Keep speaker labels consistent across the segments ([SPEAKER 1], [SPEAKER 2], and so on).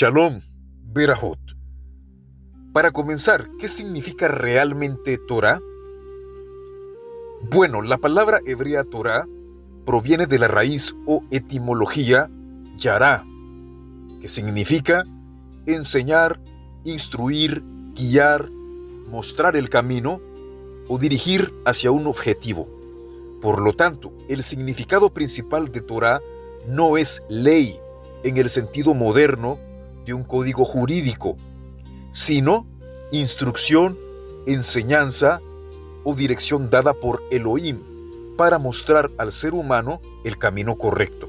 [SPEAKER 1] Shalom, Berajot. Para comenzar, ¿qué significa realmente Torah? Bueno, la palabra hebrea Torah proviene de la raíz o etimología yará, que significa enseñar, instruir, guiar, mostrar el camino o dirigir hacia un objetivo. Por lo tanto, el significado principal de Torah no es ley en el sentido moderno de un código jurídico, sino instrucción, enseñanza o dirección dada por Elohim para mostrar al ser humano el camino correcto.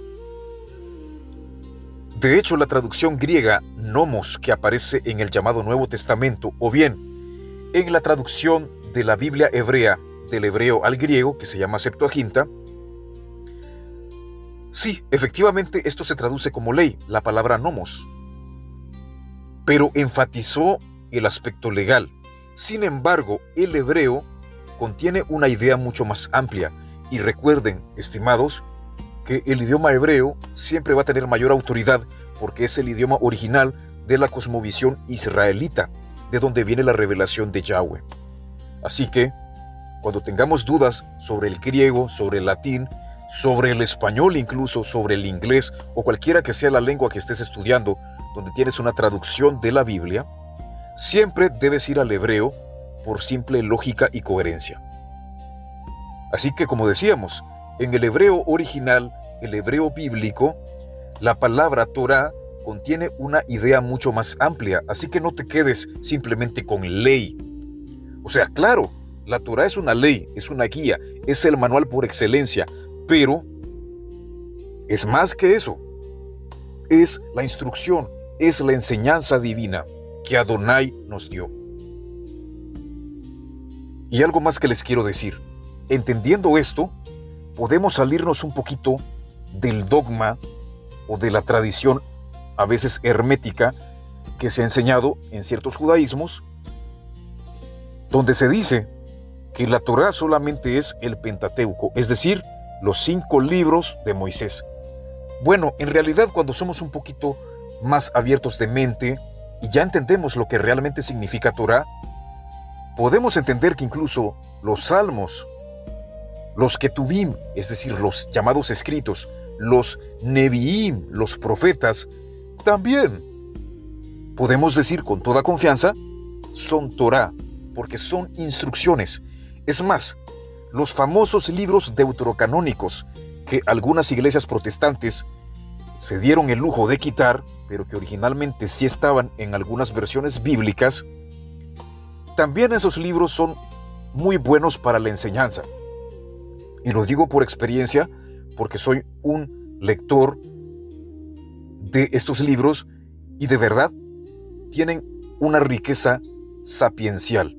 [SPEAKER 1] De hecho, la traducción griega nomos, que aparece en el llamado Nuevo Testamento, o bien en la traducción de la Biblia hebrea del hebreo al griego, que se llama Septuaginta, sí, efectivamente esto se traduce como ley, la palabra nomos, pero enfatizó el aspecto legal. Sin embargo, el hebreo contiene una idea mucho más amplia, y recuerden, estimados, que el idioma hebreo siempre va a tener mayor autoridad porque es el idioma original de la cosmovisión israelita, de donde viene la revelación de Yahweh. Así que, cuando tengamos dudas sobre el griego, sobre el latín, sobre el español, incluso sobre el inglés o cualquiera que sea la lengua que estés estudiando, donde tienes una traducción de la Biblia, siempre debes ir al hebreo por simple lógica y coherencia. Así que, como decíamos, en el hebreo original, el hebreo bíblico, la palabra Torah contiene una idea mucho más amplia, así que no te quedes simplemente con ley. O sea, claro, la Torah es una ley, es una guía, es el manual por excelencia, pero es más que eso. Es la instrucción, es la enseñanza divina que Adonai nos dio. Y algo más que les quiero decir. Entendiendo esto, podemos salirnos un poquito del dogma o de la tradición, a veces hermética, que se ha enseñado en ciertos judaísmos, donde se dice que la Torá solamente es el Pentateuco, es decir, los 5 libros de Moisés. Bueno, en realidad, cuando somos un poquito más abiertos de mente y ya entendemos lo que realmente significa Torá, podemos entender que incluso los salmos, los ketuvim, es decir, los llamados escritos, los neviim, los profetas, también podemos decir con toda confianza, son Torá, porque son instrucciones. Es más, los famosos libros deuterocanónicos que algunas iglesias protestantes se dieron el lujo de quitar, pero que originalmente sí estaban en algunas versiones bíblicas, también esos libros son muy buenos para la enseñanza. Y lo digo por experiencia, porque soy un lector de estos libros y de verdad tienen una riqueza sapiencial.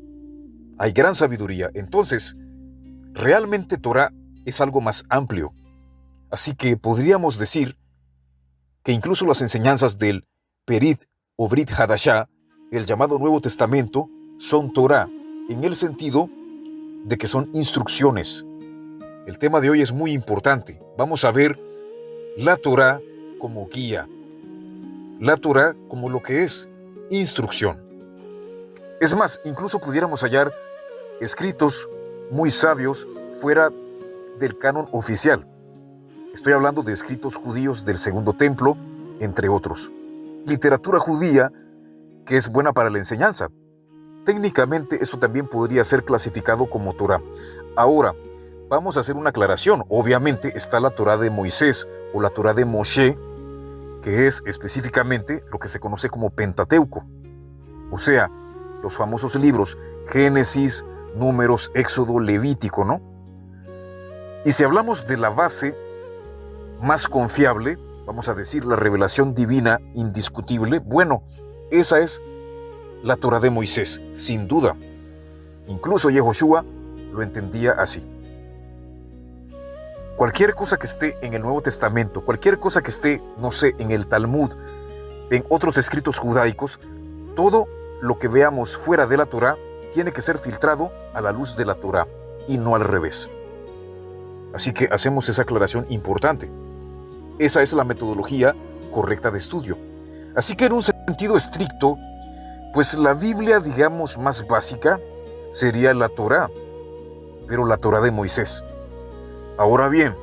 [SPEAKER 1] Hay gran sabiduría. Entonces, realmente Torah es algo más amplio. Así que podríamos decir que incluso las enseñanzas del Perit o Brit Hadashah, el llamado Nuevo Testamento, son Torah, en el sentido de que son instrucciones. El tema de hoy es muy importante. Vamos a ver la Torah como guía, la Torah como lo que es instrucción. Es más, incluso pudiéramos hallar escritos muy sabios fuera del canon oficial. Estoy hablando de escritos judíos del Segundo Templo, entre otros. Literatura judía que es buena para la enseñanza. Técnicamente esto también podría ser clasificado como Torah. Ahora, vamos a hacer una aclaración. Obviamente está la Torah de Moisés o la Torah de Moshe, que es específicamente lo que se conoce como Pentateuco. O sea, los famosos libros Génesis, Números, Éxodo, Levítico, ¿no? Y si hablamos de la base más confiable, vamos a decir la revelación divina indiscutible, bueno, esa es la Torah de Moisés, sin duda. Incluso Yehoshua lo entendía así. Cualquier cosa que esté en el Nuevo Testamento, cualquier cosa que esté, no sé, en el Talmud, en otros escritos judaicos, todo lo que veamos fuera de la Torah tiene que ser filtrado a la luz de la Torah y no al revés. Así que hacemos esa aclaración importante. Esa es la metodología correcta de estudio. Así que en un sentido sentido estricto, pues la Biblia, digamos, más básica sería la Torá, pero la Torá de Moisés. Ahora bien,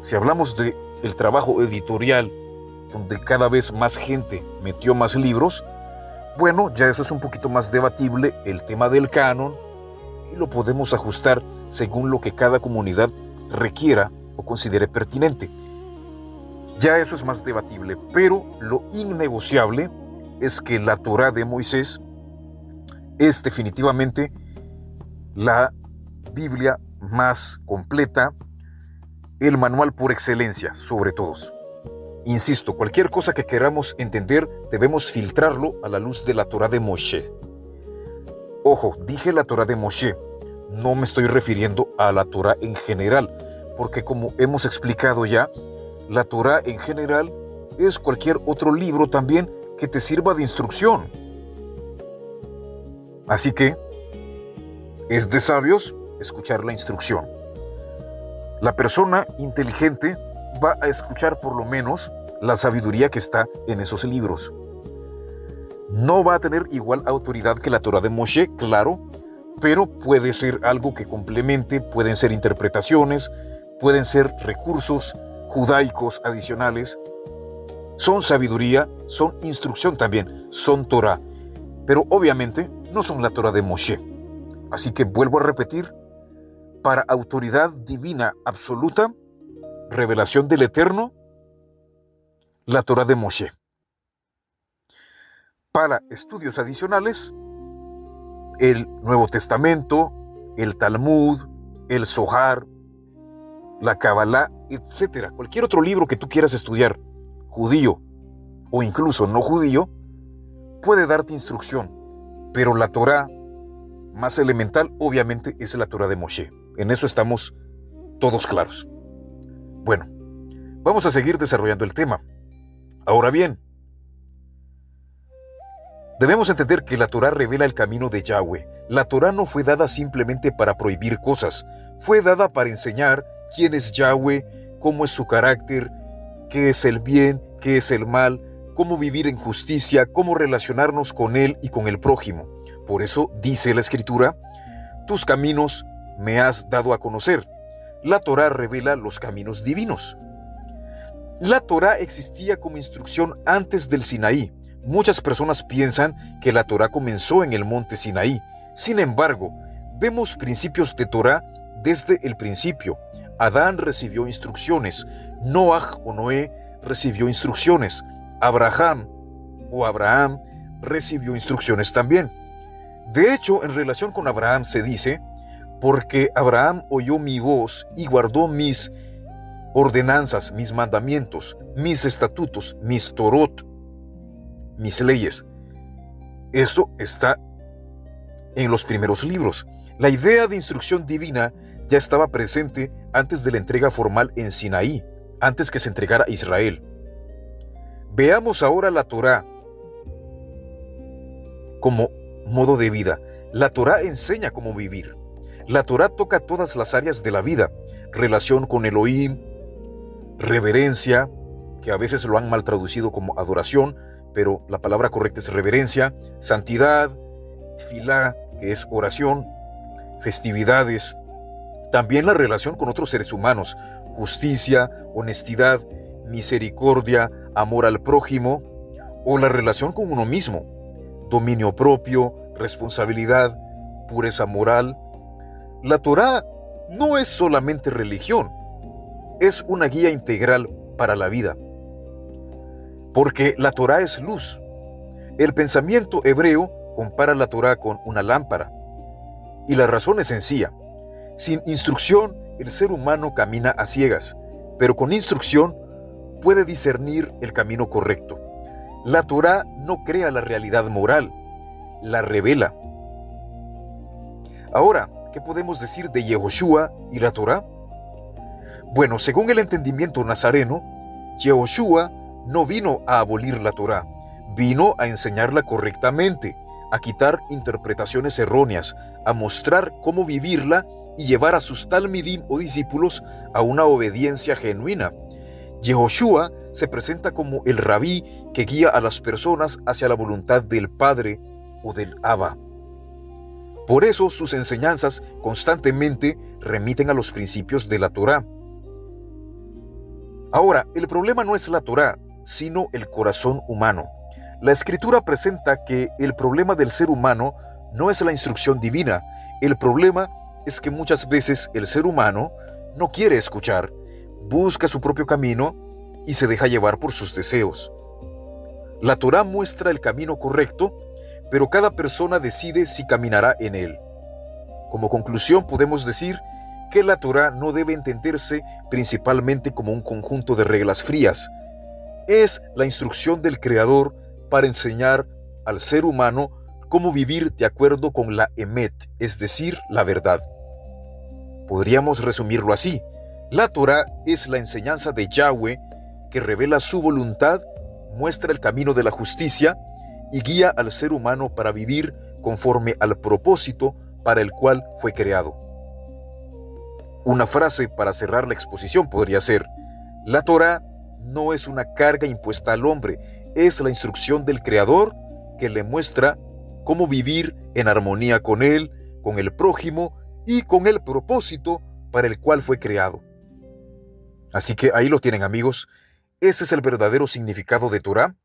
[SPEAKER 1] si hablamos de el trabajo editorial, donde cada vez más gente metió más libros, bueno, ya eso es un poquito más debatible, el tema del canon, y lo podemos ajustar según lo que cada comunidad requiera o considere pertinente. Ya eso es más debatible, pero lo innegociable es que la Torá de Moisés es definitivamente la Biblia más completa, el manual por excelencia sobre todos. Insisto, cualquier cosa que queramos entender debemos filtrarlo a la luz de la Torá de Moshe. Ojo, dije la Torá de Moshe, no me estoy refiriendo a la Torá en general, porque como hemos explicado ya, la Torá en general es cualquier otro libro también que te sirva de instrucción. Así que es de sabios escuchar la instrucción. La persona inteligente va a escuchar por lo menos la sabiduría que está en esos libros. No va a tener igual autoridad que la Torá de Moshe, claro, pero puede ser algo que complemente, pueden ser interpretaciones, pueden ser recursos judaicos adicionales. Son sabiduría, son instrucción también, son Torá, pero obviamente no son la Torá de Moshe. Así que vuelvo a repetir, para autoridad divina absoluta, revelación del Eterno, la Torá de Moshe. Para estudios adicionales, el Nuevo Testamento, el Talmud, el Zohar, la Kabbalah, etc. Cualquier otro libro que tú quieras estudiar, judío o incluso no judío, puede darte instrucción, pero la Torá más elemental obviamente es la Torá de Moshe. En eso estamos todos claros. Bueno, vamos a seguir desarrollando el tema. Ahora bien, debemos entender que la Torá revela el camino de Yahweh. La Torá no fue dada simplemente para prohibir cosas, fue dada para enseñar quién es Yahweh, cómo es su carácter, qué es el bien, qué es el mal, cómo vivir en justicia, cómo relacionarnos con Él y con el prójimo. Por eso dice la Escritura, tus caminos me has dado a conocer. La Torá revela los caminos divinos. La Torá existía como instrucción antes del Sinaí. Muchas personas piensan que la Torá comenzó en el monte Sinaí. Sin embargo, vemos principios de Torá desde el principio. Adán recibió instrucciones, Noaj o Noé recibió instrucciones, Abraham recibió instrucciones también. De hecho, en relación con Abraham se dice, porque Abraham oyó mi voz y guardó mis ordenanzas, mis mandamientos, mis estatutos, mis torot, mis leyes. Eso está en los primeros libros. La idea de instrucción divina ya estaba presente antes de la entrega formal en Sinaí, antes que se entregara a Israel. Veamos ahora la Torá como modo de vida. La Torá enseña cómo vivir. La Torá toca todas las áreas de la vida, relación con Elohim, reverencia, que a veces lo han mal traducido como adoración, pero la palabra correcta es reverencia, santidad, tefilá, que es oración, festividades, también la relación con otros seres humanos, justicia, honestidad, misericordia, amor al prójimo, o la relación con uno mismo, dominio propio, responsabilidad, pureza moral. La Torá no es solamente religión, es una guía integral para la vida, porque la Torá es luz. El pensamiento hebreo compara la Torá con una lámpara, y la razón es sencilla. Sin instrucción, el ser humano camina a ciegas, pero con instrucción puede discernir el camino correcto. La Torá no crea la realidad moral, la revela. Ahora, ¿qué podemos decir de Yehoshua y la Torá? Bueno, según el entendimiento nazareno, Yehoshua no vino a abolir la Torá, vino a enseñarla correctamente, a quitar interpretaciones erróneas, a mostrar cómo vivirla y llevar a sus talmidim o discípulos a una obediencia genuina. Yehoshua se presenta como el rabí que guía a las personas hacia la voluntad del Padre o del Abba. Por eso sus enseñanzas constantemente remiten a los principios de la Torá. Ahora, el problema no es la Torá, sino el corazón humano. La Escritura presenta que el problema del ser humano no es la instrucción divina. El problema es que muchas veces el ser humano no quiere escuchar, busca su propio camino y se deja llevar por sus deseos. La Torá muestra el camino correcto, pero cada persona decide si caminará en él. Como conclusión podemos decir que la Torá no debe entenderse principalmente como un conjunto de reglas frías. Es la instrucción del Creador para enseñar al ser humano cómo vivir de acuerdo con la Emet, es decir, la verdad. Podríamos resumirlo así: la Torá es la enseñanza de Yahweh que revela su voluntad, muestra el camino de la justicia y guía al ser humano para vivir conforme al propósito para el cual fue creado. Una frase para cerrar la exposición podría ser: la Torá no es una carga impuesta al hombre, es la instrucción del Creador que le muestra cómo vivir en armonía con Él, con el prójimo y con el propósito para el cual fue creado. Así que ahí lo tienen, amigos. Ese es el verdadero significado de Torá.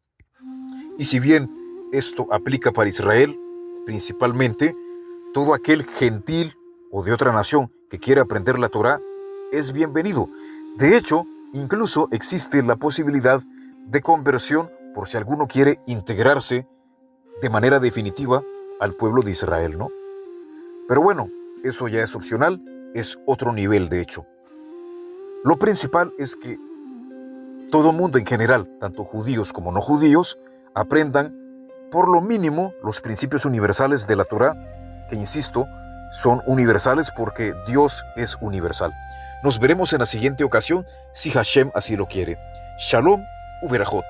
[SPEAKER 1] Y si bien esto aplica para Israel, principalmente, todo aquel gentil o de otra nación que quiera aprender la Torá es bienvenido. De hecho, incluso existe la posibilidad de conversión por si alguno quiere integrarse de manera definitiva al pueblo de Israel, ¿no? Pero bueno, eso ya es opcional, es otro nivel de hecho. Lo principal es que todo mundo en general, tanto judíos como no judíos, aprendan por lo mínimo los principios universales de la Torá, que insisto, son universales porque Dios es universal. Nos veremos en la siguiente ocasión, si Hashem así lo quiere. Shalom uberajot.